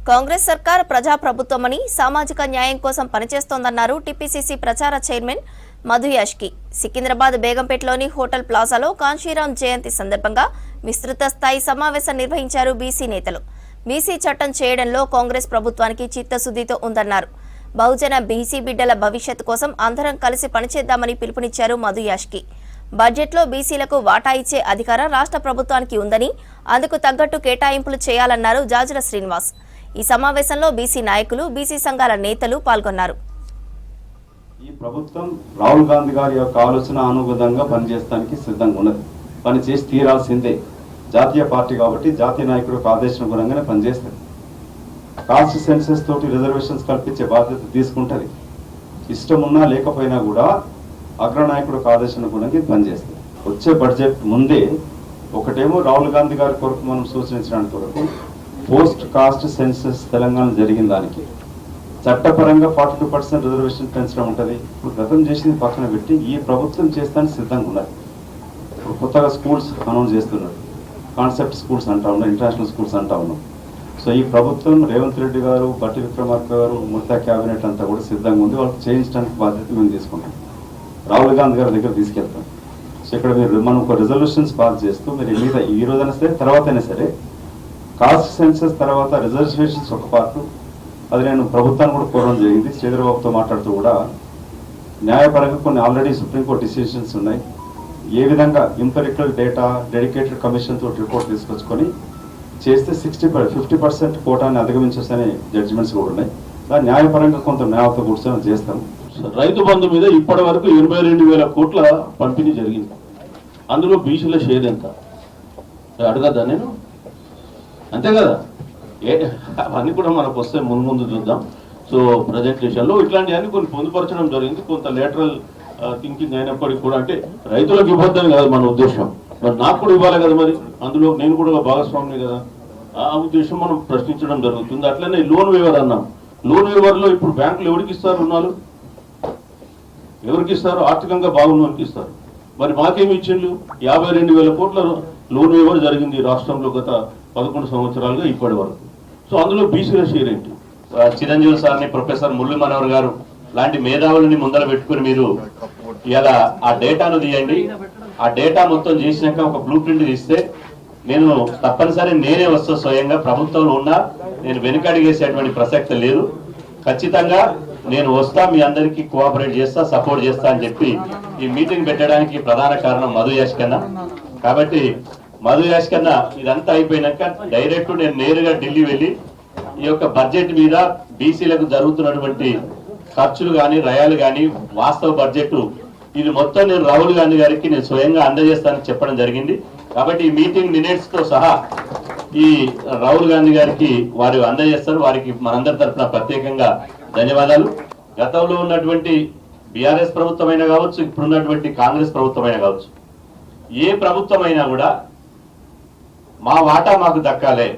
కాంగ్రెస్ సర్కార్ ప్రజాప్రభుత్వమని సామాజిక న్యాయం కోసం పనిచేస్తోందన్నారు టీపీసీసీ ప్రచార చైర్మన్ మధు యాష్కి. సికింద్రాబాద్ బేగంపేటలోని హోటల్ ప్లాజాలో కాంశీరాం జయంతి సందర్భంగా విస్తృత స్థాయి సమావేశం నిర్వహించారు బీసీ నేతలు. బీసీ చట్టం చేయడంలో కాంగ్రెస్ ప్రభుత్వానికి చిత్తశుద్ధితో ఉందన్నారు. బహుజన బీసీ బిడ్డల భవిష్యత్తు కోసం అందరం కలిసి పనిచేద్దామని పిలుపునిచ్చారు మధు యాష్కి. బడ్జెట్లో బీసీలకు వాటా ఇచ్చే అధికారం రాష్ట్ర ప్రభుత్వానికి ఉందని, అందుకు తగ్గట్టు కేటాయింపులు చేయాలన్నారు జాజుల శ్రీనివాస్. ఈ సమావేశంలో బీసీ నాయకులు, బీసీ సంఘాల నేతలు పాల్గొన్నారు. ఈ ప్రభుత్వం రాహుల్ గాంధీ గారి యొక్క ఆలోచన అనుగుణంగా పనిచేయడానికి సిద్ధంగా ఉన్నది. పని చేసి తీరాల్సిందే. జాతీయ పార్టీ కాబట్టి జాతీయ నాయకుడు ఆదేశానుగుణంగానే పనిచేస్తుంది. కాస్ట్ సెన్సెస్ తోటి రిజర్వేషన్స్ కల్పించే బాధ్యత తీసుకుంటుంది. ఇష్టం ఉన్నా లేకపోయినా కూడా అగ్రనాయకుడు ఆదేశానుగుణంగా పనిచేస్తుంది. వచ్చే బడ్జెట్ ముందే ఒకటేమో రాహుల్ గాంధీ గారి కొరకు మనం సూచించడానికి కొరకు పోస్ట్ కాస్ట్ సెన్సెస్ తెలంగాణ జరిగిన దానికి చట్టపరంగా 42% రిజర్వేషన్ పెంచడం ఉంటుంది. ఇప్పుడు గతం చేసింది పక్కన పెట్టి ఈ ప్రభుత్వం చేస్తానికి సిద్ధంగా ఉన్నారు. ఇప్పుడు కొత్తగా స్కూల్స్ అనౌన్స్ చేస్తున్నారు. కాన్సెప్ట్ స్కూల్స్ అంటా ఉన్నాం, ఇంటర్నేషనల్ స్కూల్స్ అంటా ఉన్నాం. సో ఈ ప్రభుత్వం రేవంత్ రెడ్డి గారు, బట్టి విక్రమార్క గారు, ముర్తా క్యాబినెట్ అంతా కూడా సిద్ధంగా ఉంది. వాళ్ళకి చేయించడానికి బాధ్యత మేము తీసుకుంటాం. రాహుల్ గాంధీ గారి దగ్గర తీసుకెళ్తాం. సో ఇక్కడ మనం ఒక రిజల్యూషన్స్ పాస్ చేస్తూ మీరు మీద ఈ రోజైనా సరే తర్వాత అయినా సరే కాస్ట్ సెన్సెస్ తర్వాత రిజర్వేషన్స్ ఒక పార్ట్, అది నేను ప్రభుత్వాన్ని కూడా కోరడం జరిగింది. శ్రీధరబాబుతో మాట్లాడుతూ కూడా న్యాయపరంగా కొన్ని ఆల్రెడీ సుప్రీంకోర్టు డిసిషన్స్ ఉన్నాయి. ఏ విధంగా ఇంపెరికల్ డేటా డెడికేటెడ్ కమిషన్ తోటి రిపోర్ట్ తీసుకొచ్చుకొని చేస్తే 50% కోటాన్ని అధిగమించొచ్చనే జడ్జిమెంట్స్ కూడా ఉన్నాయి. దాని న్యాయపరంగా కొంత న్యాయత కూర్చొని చేస్తాం. రైతు బంధు మీద ఇప్పటి వరకు 82,000 కోట్ల పంపిణీ జరిగింది. అందులో బీసీల షేర్ ఎంత అడగద్దా నేను? అంతే కదా. అవన్నీ కూడా మనకు వస్తే ముందు చూద్దాం. సో ప్రజెంటేషన్లో ఇట్లాంటివన్నీ కొన్ని పొందుపరచడం జరిగింది. కొంత లేటరల్ థింకింగ్ అయినప్పటికీ కూడా, అంటే రైతులకు ఇవ్వద్దని కాదు మన ఉద్దేశం, మరి నాకు కూడా ఇవ్వాలి కదా, మరి అందులో నేను కూడా భాగస్వామిని కదా. ఆ ఉద్దేశం మనం ప్రశ్నించడం జరుగుతుంది. అట్లనే లోన్ వేవర్ అన్నాం. లోన్ వేవర్లో ఇప్పుడు బ్యాంకులు ఎవరికి ఇస్తారు రుణాలు? ఎవరికి ఇస్తారు? ఆర్థికంగా బాగున్నోనికి ఇస్తారు. మరి మాకేమి ఇచ్చిండ్రు? 52,000 కోట్ల లోన్ వేవర్ జరిగింది రాష్ట్రంలో గత 11 సంవత్సరాలుగా ఇప్పటి వరకు. సో అందులో బీసీల షేర్ ఏంటి? చిరంజీవి సార్ని, ప్రొఫెసర్ మురళీ మనోహర్ గారు లాంటి మేధావులని ముందర పెట్టుకుని మీరు ఇలా ఆ డేటాను తీయండి. ఆ డేటా మొత్తం చేసినాక ఒక బ్లూ ప్రింట్ తీస్తే నేను తప్పనిసరి నేనే వస్తా, స్వయంగా ప్రభుత్వంలో ఉన్నా నేను వెనుకడిగేసేటువంటి ప్రసక్తి లేదు. ఖచ్చితంగా నేను వస్తా, మీ అందరికీ కోఆపరేట్ చేస్తా, సపోర్ట్ చేస్తా అని చెప్పి ఈ మీటింగ్ పెట్టడానికి ప్రధాన కారణం మధు యాష్కి అన్న. కాబట్టి మధు యాష్కి అన్న ఇదంతా అయిపోయినాక డైరెక్ట్ నేను నేరుగా ఢిల్లీ వెళ్ళి ఈ యొక్క బడ్జెట్ మీద బీసీలకు జరుగుతున్నటువంటి ఖర్చులు కానీ, రయాలు కానీ, వాస్తవ బడ్జెట్ ఇది మొత్తం నేను రాహుల్ గాంధీ గారికి నేను స్వయంగా అందజేస్తానని చెప్పడం జరిగింది. కాబట్టి ఈ మీటింగ్ మినిట్స్ తో సహా ఈ రాహుల్ గాంధీ గారికి వారు అందజేస్తారు. వారికి మనందరి తరఫున ప్రత్యేకంగా ధన్యవాదాలు. గతంలో ఉన్నటువంటి బీఆర్ఎస్ ప్రభుత్వమైనా కావచ్చు, ఇప్పుడున్నటువంటి కాంగ్రెస్ ప్రభుత్వమైనా కావచ్చు, ఏ ప్రభుత్వమైనా కూడా మా వాటా మాకు దక్కాలే,